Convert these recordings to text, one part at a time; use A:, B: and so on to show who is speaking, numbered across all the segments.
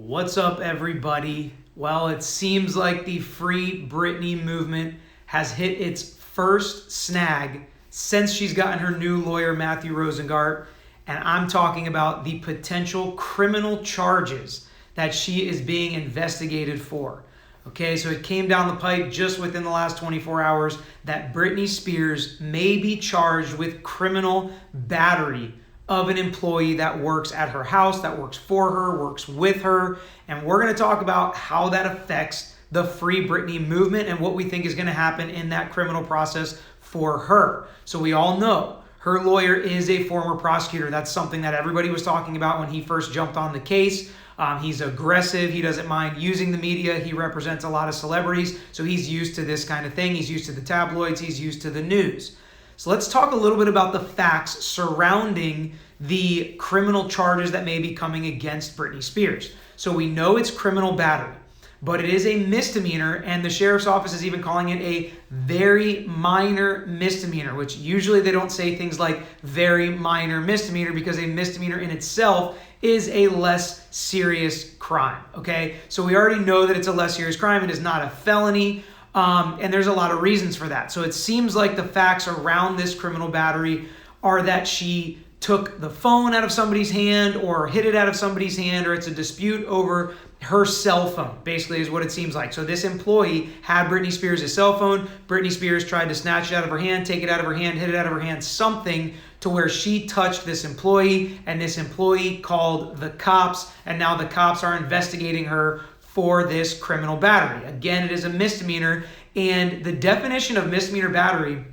A: What's up, everybody? Well, it seems like the Free Britney movement has hit its first snag since she's gotten her new lawyer, Matthew Rosengart, and I'm talking about the potential criminal charges that she is being investigated for. Okay, so it came down the pipe just within the last 24 hours that Britney Spears may be charged with criminal battery of an employee that works at her house, that works for her, works with her. And we're going to talk about how that affects the Free Britney movement and what we think is going to happen in that criminal process for her. So we all know her lawyer is a former prosecutor. That's something that everybody was talking about when he first jumped on the case. He's aggressive. He doesn't mind using the media. He represents a lot of celebrities. So he's used to this kind of thing. He's used to the tabloids. He's used to the news. So let's talk a little bit about the facts surrounding the criminal charges that may be coming against Britney Spears. So we know it's criminal battery, but it is a misdemeanor, and the sheriff's office is even calling it a very minor misdemeanor, which usually they don't say things like very minor misdemeanor because a misdemeanor in itself is a less serious crime, okay? So we already know that it's a less serious crime. It is not a felony. And there's a lot of reasons for that. So it seems like the facts around this criminal battery are that she took the phone out of somebody's hand or hid it out of somebody's hand, or it's a dispute over her cell phone, basically is what it seems like. So this employee had Britney Spears' cell phone. Britney Spears tried to snatch it out of her hand, take it out of her hand, hit it out of her hand, something to where she touched this employee, and this employee called the cops, and now the cops are investigating her for this criminal battery. Again, it is a misdemeanor, and the definition of misdemeanor battery,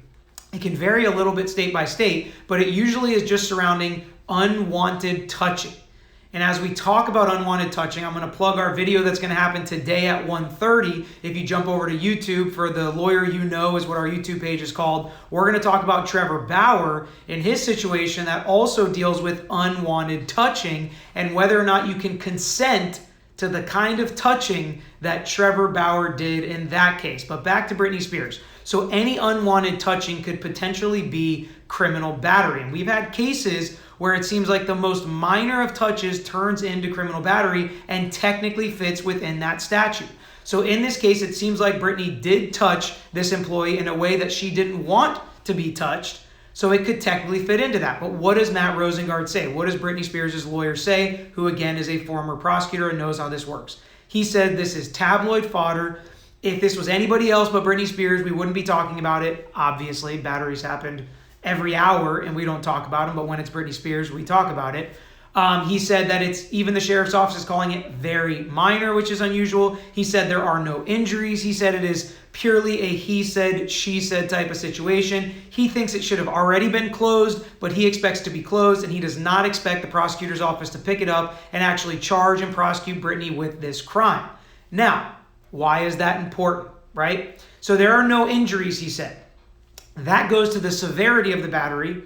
A: it can vary a little bit state by state, but it usually is just surrounding unwanted touching. And as we talk about unwanted touching, I'm going to plug our video that's going to happen today at 1:30. If you jump over to YouTube, for the lawyer you know is what our YouTube page is called. We're going to talk about Trevor Bauer in his situation that also deals with unwanted touching and whether or not you can consent to the kind of touching that Trevor Bauer did in that case. But back to Britney Spears. So any unwanted touching could potentially be criminal battery. And we've had cases where it seems like the most minor of touches turns into criminal battery and technically fits within that statute. So in this case, it seems like Britney did touch this employee in a way that she didn't want to be touched. So it could technically fit into that. But what does Matt Rosengart say? What does Britney Spears' lawyer say, who again is a former prosecutor and knows how this works? He said this is tabloid fodder. If this was anybody else but Britney Spears, we wouldn't be talking about it. Obviously, batteries happened every hour and we don't talk about them. But when it's Britney Spears, we talk about it. He said that it's, even the sheriff's office is calling it very minor, which is unusual. He said there are no injuries. He said it is purely a he said, she said type of situation. He thinks it should have already been closed, but he expects to be closed, and he does not expect the prosecutor's office to pick it up and actually charge and prosecute Britney with this crime. Now, why is that important, right? So there are no injuries, he said. That goes to the severity of the battery,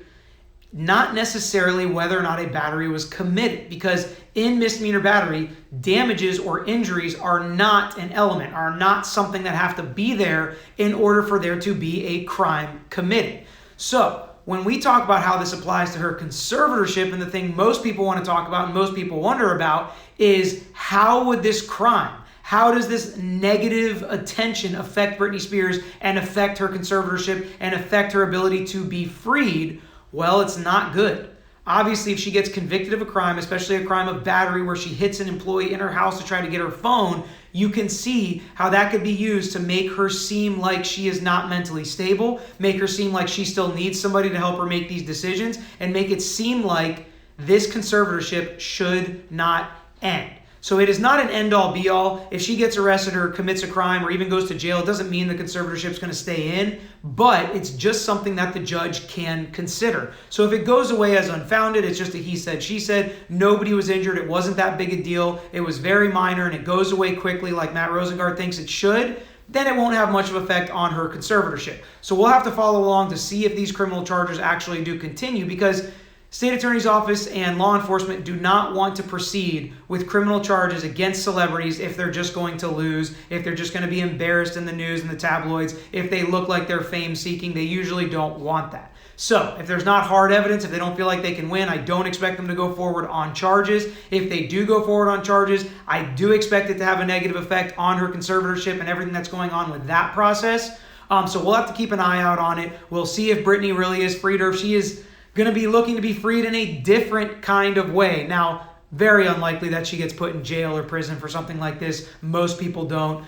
A: not necessarily whether or not a battery was committed, because in misdemeanor battery, damages or injuries are not an element, are not something that have to be there in order for there to be a crime committed. So when we talk about how this applies to her conservatorship, and the thing most people want to talk about and most people wonder about is how would this crime, how does this negative attention affect Britney Spears and affect her conservatorship and affect her ability to be freed? Well, it's not good. Obviously, if she gets convicted of a crime, especially a crime of battery where she hits an employee in her house to try to get her phone, you can see how that could be used to make her seem like she is not mentally stable, make her seem like she still needs somebody to help her make these decisions, and make it seem like this conservatorship should not end. So it is not an end-all, be-all. If she gets arrested or commits a crime or even goes to jail, it doesn't mean the conservatorship is going to stay in, but it's just something that the judge can consider. So if it goes away as unfounded, it's just a he said, she said, nobody was injured, it wasn't that big a deal, it was very minor, and it goes away quickly like Matt Rosengart thinks it should, then it won't have much of an effect on her conservatorship. So we'll have to follow along to see if these criminal charges actually do continue, because State Attorney's Office and law enforcement do not want to proceed with criminal charges against celebrities if they're just going to lose, if they're just going to be embarrassed in the news and the tabloids, if they look like they're fame-seeking. They usually don't want that. So if there's not hard evidence, if they don't feel like they can win, I don't expect them to go forward on charges. If they do go forward on charges, I do expect it to have a negative effect on her conservatorship and everything that's going on with that process. So we'll have to keep an eye out on it. We'll see if Britney really is freed or if she is going to be looking to be freed in a different kind of way. Now, very unlikely that she gets put in jail or prison for something like this. Most people don't.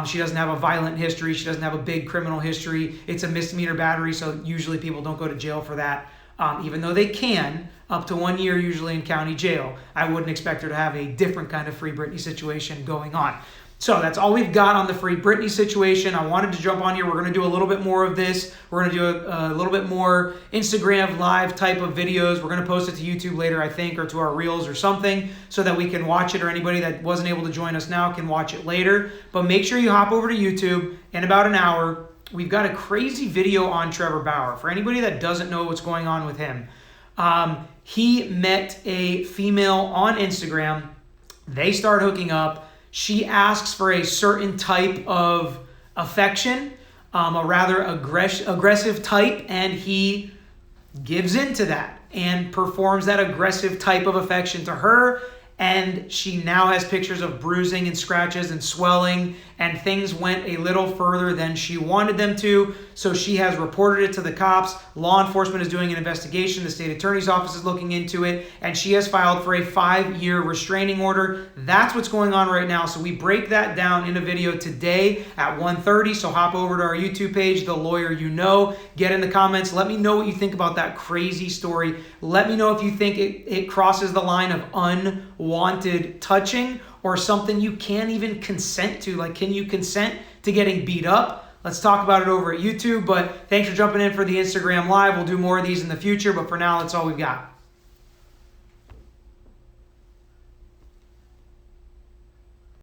A: She doesn't have a violent history. She doesn't have a big criminal history. It's a misdemeanor battery, so usually people don't go to jail for that, even though they can, up to 1 year usually in county jail. I wouldn't expect her to have a different kind of Free Britney situation going on. So that's all we've got on the Free Britney situation. I wanted to jump on here. We're going to do a little bit more of this. We're going to do a little bit more Instagram live type of videos. We're going to post it to YouTube later, I think, or to our Reels or something so that we can watch it, or anybody that wasn't able to join us now can watch it later. But make sure you hop over to YouTube in about an hour. We've got a crazy video on Trevor Bauer. For anybody that doesn't know what's going on with him, he met a female on Instagram. They start hooking up. She asks for a certain type of affection, a rather aggressive type, and he gives into that and performs that aggressive type of affection to her. And she now has pictures of bruising and scratches and swelling, and things went a little further than she wanted them to. So she has reported it to the cops. Law enforcement is doing an investigation. The state attorney's office is looking into it, and she has filed for a 5-year restraining order. That's what's going on right now. So we break that down in a video today at 1:30. So hop over to our YouTube page, The Lawyer You Know. Get in the comments. Let me know what you think about that crazy story. Let me know if you think it crosses the line of unwanted touching or something you can't even consent to. Like, can you consent to getting beat up? Let's talk about it over at YouTube. But thanks for jumping in for the Instagram Live. We'll do more of these in the future, but for now, that's all we've got.